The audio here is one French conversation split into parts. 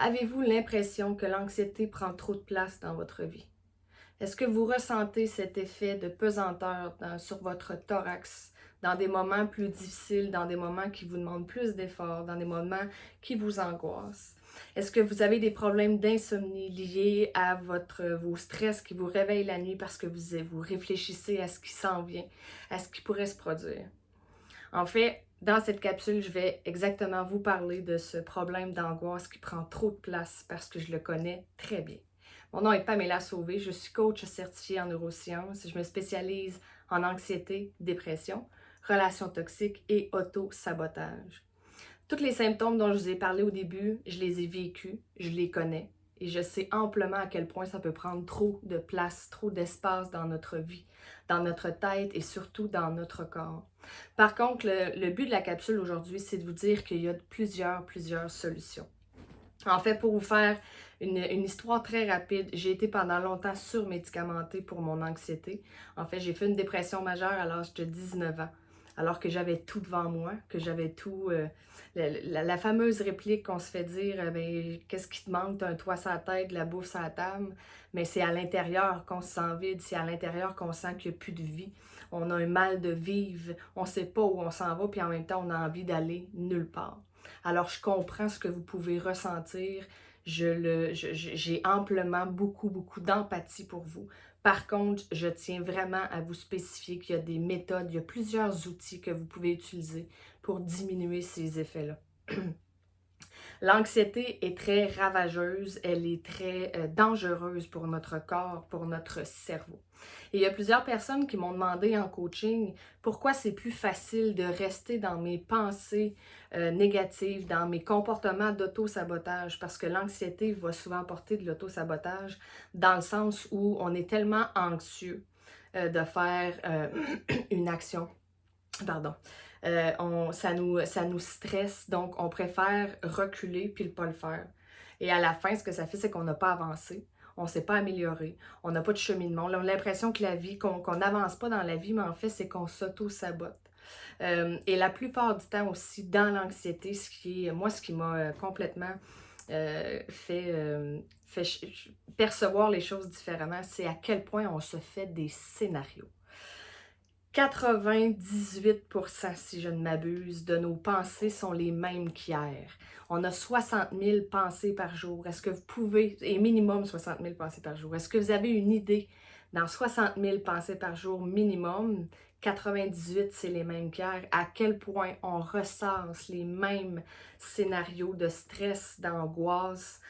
Avez-vous l'impression que l'anxiété prend trop de place dans votre vie? Est-ce que vous ressentez cet effet de pesanteur sur votre thorax dans des moments plus difficiles, dans des moments qui vous demandent plus d'efforts, dans des moments qui vous angoissent? Est-ce que vous avez des problèmes d'insomnie liés à vos stress qui vous réveillent la nuit parce que vous réfléchissez à ce qui s'en vient, à ce qui pourrait se produire? En fait, dans cette capsule, je vais exactement vous parler de ce problème d'angoisse qui prend trop de place parce que je le connais très bien. Mon nom est Pamela Sauvé, je suis coach certifiée en neurosciences. Je me spécialise en anxiété, dépression, relations toxiques et auto-sabotage. Tous les symptômes dont je vous ai parlé au début, je les ai vécus, je les connais et je sais amplement à quel point ça peut prendre trop de place, trop d'espace dans notre vie, dans notre tête et surtout dans notre corps. Par contre, le but de la capsule aujourd'hui, c'est de vous dire qu'il y a plusieurs solutions. En fait, pour vous faire une histoire très rapide, j'ai été pendant longtemps surmédicamentée pour mon anxiété. En fait, j'ai fait une dépression majeure à l'âge de 19 ans, alors que j'avais tout devant moi, que j'avais tout. La fameuse réplique qu'on se fait dire, ben, qu'est-ce qui te manque? T'as un toit sur la tête, de la bouffe sur la table. Mais c'est à l'intérieur qu'on se sent vide, c'est à l'intérieur qu'on sent qu'il n'y a plus de vie. On a un mal de vivre, on ne sait pas où on s'en va, puis en même temps, on a envie d'aller nulle part. Alors, je comprends ce que vous pouvez ressentir. J'ai amplement beaucoup d'empathie pour vous. Par contre, je tiens vraiment à vous spécifier qu'il y a des méthodes, il y a plusieurs outils que vous pouvez utiliser pour diminuer ces effets-là. L'anxiété est très ravageuse, elle est très dangereuse pour notre corps, pour notre cerveau. Et il y a plusieurs personnes qui m'ont demandé en coaching pourquoi c'est plus facile de rester dans mes pensées négatives, dans mes comportements d'auto-sabotage, parce que l'anxiété va souvent porter de l'auto-sabotage dans le sens où on est tellement anxieux de faire une action. Pardon. Ça nous stresse, donc on préfère reculer puis ne pas le faire. Et à la fin, ce que ça fait, c'est qu'on n'a pas avancé, on ne s'est pas amélioré, on n'a pas de cheminement. On a l'impression que la vie, qu'on n'avance pas dans la vie, mais en fait, c'est qu'on s'auto-sabote. Et la plupart du temps aussi, dans l'anxiété, ce qui m'a complètement fait percevoir les choses différemment, c'est à quel point on se fait des scénarios. 98%, si je ne m'abuse, de nos pensées sont les mêmes qu'hier. On a 60 000 pensées par jour. Est-ce que vous pouvez, et minimum 60 000 pensées par jour, est-ce que vous avez une idée dans 60 000 pensées par jour minimum, 98, c'est les mêmes qu'hier, à quel point on ressasse les mêmes scénarios de stress, d'angoisse.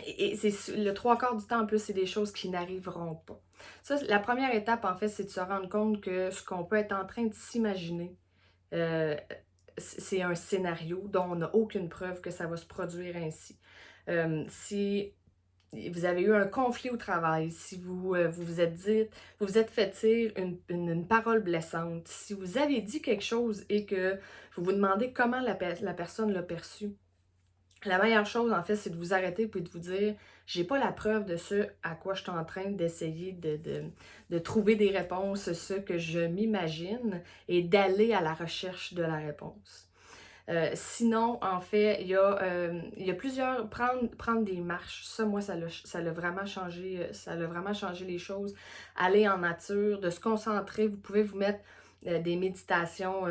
Et c'est le trois quarts du temps, en plus, c'est des choses qui n'arriveront pas. Ça, la première étape, en fait, c'est de se rendre compte que ce qu'on peut être en train de s'imaginer, euh, c'est un scénario dont on n'a aucune preuve que ça va se produire ainsi. Si vous avez eu un conflit au travail, si vous vous êtes dit, vous vous êtes fait dire une parole blessante, si vous avez dit quelque chose et que vous vous demandez comment la personne l'a perçu, la meilleure chose, en fait, c'est de vous arrêter et de vous dire, j'ai pas la preuve de ce à quoi je suis en train d'essayer de trouver des réponses, ce que je m'imagine, et d'aller à la recherche de la réponse. Sinon, en fait, il y a plusieurs, prendre des marches, ça, moi, ça l'a vraiment changé, ça l'a vraiment changé les choses. Aller en nature, de se concentrer, vous pouvez vous mettre des méditations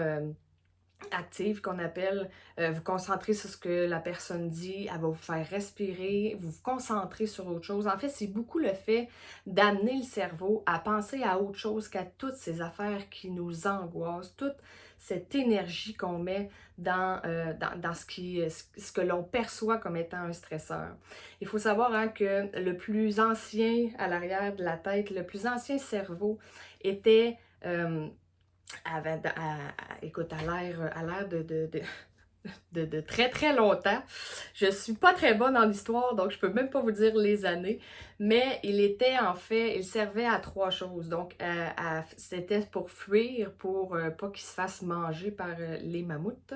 active qu'on appelle, vous concentrer sur ce que la personne dit, elle va vous faire respirer, vous vous concentrer sur autre chose. En fait, c'est beaucoup le fait d'amener le cerveau à penser à autre chose qu'à toutes ces affaires qui nous angoissent, toute cette énergie qu'on met dans ce que l'on perçoit comme étant un stresseur. Il faut savoir hein, que le plus ancien à l'arrière de la tête, le plus ancien cerveau était... écoute, à l'air de très longtemps. Je suis pas très bonne en histoire, donc je peux même pas vous dire les années, mais il était en fait, il servait à trois choses. Donc, c'était pour fuir, pour pas qu'il se fasse manger par les mammouths.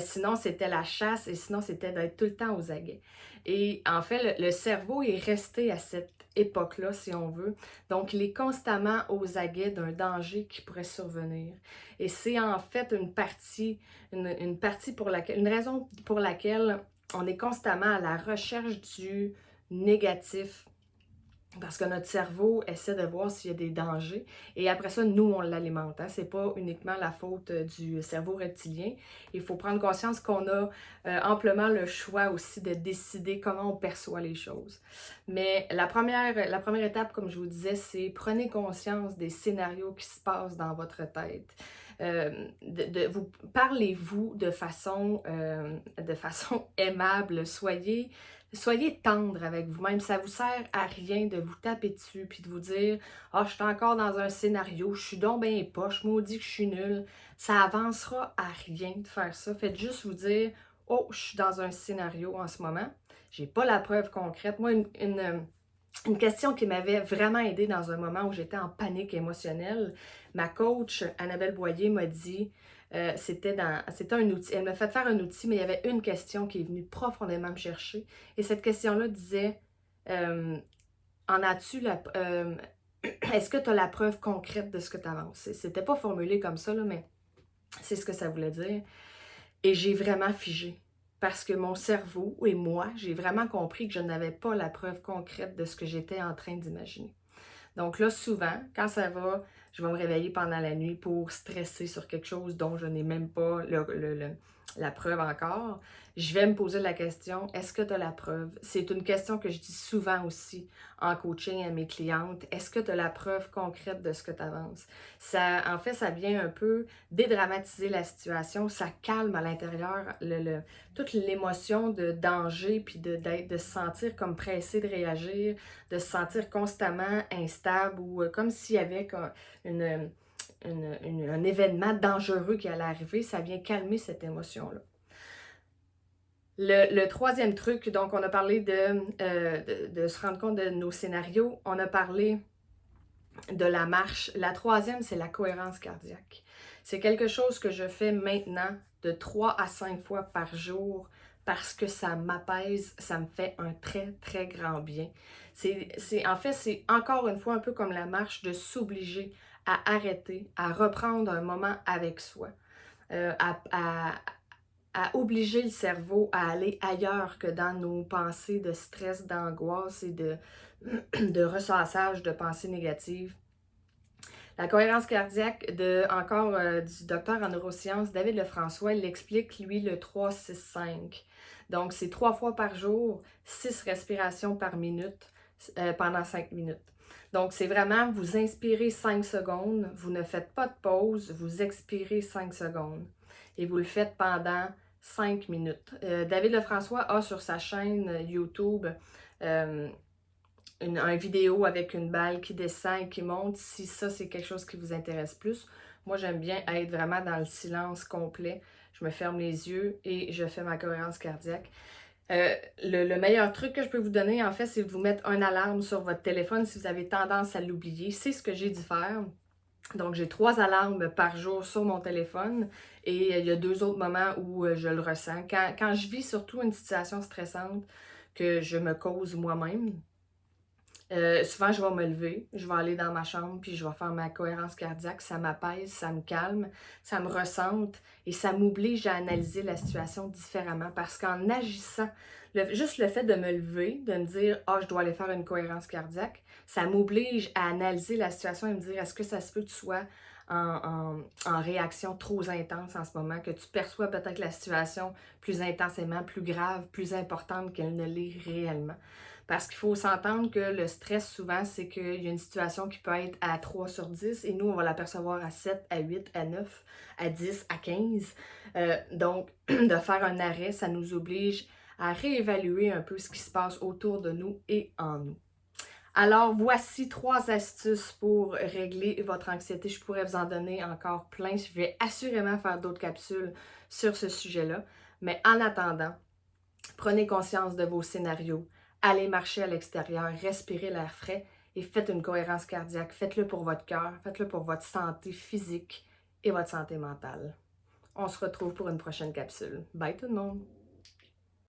Sinon, c'était la chasse et sinon, c'était d'être tout le temps aux aguets. Et en fait, le cerveau est resté à cette époque-là, si on veut. Donc, il est constamment aux aguets d'un danger qui pourrait survenir. Et c'est en fait une partie pour laquelle, une raison pour laquelle on est constamment à la recherche du négatif parce que notre cerveau essaie de voir s'il y a des dangers et après ça, nous, on l'alimente. Hein? Ce n'est pas uniquement la faute du cerveau reptilien. Il faut prendre conscience qu'on a amplement le choix aussi de décider comment on perçoit les choses. Mais la première étape, comme je vous disais, c'est prenez conscience des scénarios qui se passent dans votre tête. Vous parlez-vous de façon aimable, soyez tendre avec vous-même. Ça vous sert à rien de vous taper dessus puis de vous dire « Ah, je suis encore dans un scénario, je suis donc bien poche, maudit que je suis nulle. » Ça avancera à rien de faire ça. Faites juste vous dire « Oh, je suis dans un scénario en ce moment. J'ai pas la preuve concrète. » Moi, une question qui m'avait vraiment aidée dans un moment où j'étais en panique émotionnelle, ma coach Annabelle Boyer m'a dit, c'était un outil, elle m'a fait faire un outil, mais il y avait une question qui est venue profondément me chercher. Et cette question-là disait, en as-tu est-ce que tu as la preuve concrète de ce que tu avances? C'était pas formulé comme ça, là, mais c'est ce que ça voulait dire. Et j'ai vraiment figé. Parce que mon cerveau et moi, j'ai vraiment compris que je n'avais pas la preuve concrète de ce que j'étais en train d'imaginer. Donc là, souvent, quand ça va, je vais me réveiller pendant la nuit pour stresser sur quelque chose dont je n'ai même pas la preuve encore. Je vais me poser la question, est-ce que tu as la preuve? C'est une question que je dis souvent aussi en coaching à mes clientes. Est-ce que tu as la preuve concrète de ce que tu avances? En fait, ça vient un peu dédramatiser la situation. Ça calme à l'intérieur toute l'émotion de danger puis de se sentir comme pressé de réagir, de se sentir constamment instable ou comme s'il y avait un événement dangereux qui allait arriver. Ça vient calmer cette émotion-là. Le troisième truc, donc on a parlé de se rendre compte de nos scénarios, on a parlé de la marche. La troisième, c'est la cohérence cardiaque. C'est quelque chose que je fais maintenant de 3 à 5 fois par jour parce que ça m'apaise, ça me fait un très, très grand bien. En fait, c'est encore une fois un peu comme la marche de s'obliger à arrêter, à reprendre un moment avec soi, à obliger le cerveau à aller ailleurs que dans nos pensées de stress, d'angoisse et de ressassage de pensées négatives. La cohérence cardiaque du docteur en neurosciences, David Lefrançois, il l'explique, lui, le 3-6-5. Donc, c'est 3 fois par jour, 6 respirations par minute pendant 5 minutes. Donc, c'est vraiment, vous inspirez 5 secondes, vous ne faites pas de pause, vous expirez 5 secondes. Et vous le faites pendant 5 minutes. David Lefrançois a sur sa chaîne YouTube une vidéo avec une balle qui descend et qui monte, si ça c'est quelque chose qui vous intéresse plus. Moi j'aime bien être vraiment dans le silence complet. Je me ferme les yeux et je fais ma cohérence cardiaque. Le meilleur truc que je peux vous donner en fait, c'est de vous mettre une alarme sur votre téléphone si vous avez tendance à l'oublier. C'est ce que j'ai dû faire. Donc, j'ai 3 alarmes par jour sur mon téléphone et il y a 2 autres moments où je le ressens. Quand je vis surtout une situation stressante que je me cause moi-même, souvent, je vais me lever, je vais aller dans ma chambre, puis je vais faire ma cohérence cardiaque. Ça m'apaise, ça me calme, ça me ressente et ça m'oblige à analyser la situation différemment. Parce qu'en agissant, juste le fait de me lever, de me dire « Ah, je dois aller faire une cohérence cardiaque », ça m'oblige à analyser la situation et me dire « Est-ce que ça se peut que tu sois en réaction trop intense en ce moment, que tu perçois peut-être la situation plus intensément, plus grave, plus importante qu'elle ne l'est réellement. » Parce qu'il faut s'entendre que le stress, souvent, c'est qu'il y a une situation qui peut être à 3 sur 10 et nous, on va l'apercevoir à 7, à 8, à 9, à 10, à 15. Donc, de faire un arrêt, ça nous oblige à réévaluer un peu ce qui se passe autour de nous et en nous. Alors, voici 3 astuces pour régler votre anxiété. Je pourrais vous en donner encore plein. Je vais assurément faire d'autres capsules sur ce sujet-là. Mais en attendant, prenez conscience de vos scénarios. Allez marcher à l'extérieur, respirez l'air frais et faites une cohérence cardiaque. Faites-le pour votre cœur, faites-le pour votre santé physique et votre santé mentale. On se retrouve pour une prochaine capsule. Bye tout le monde!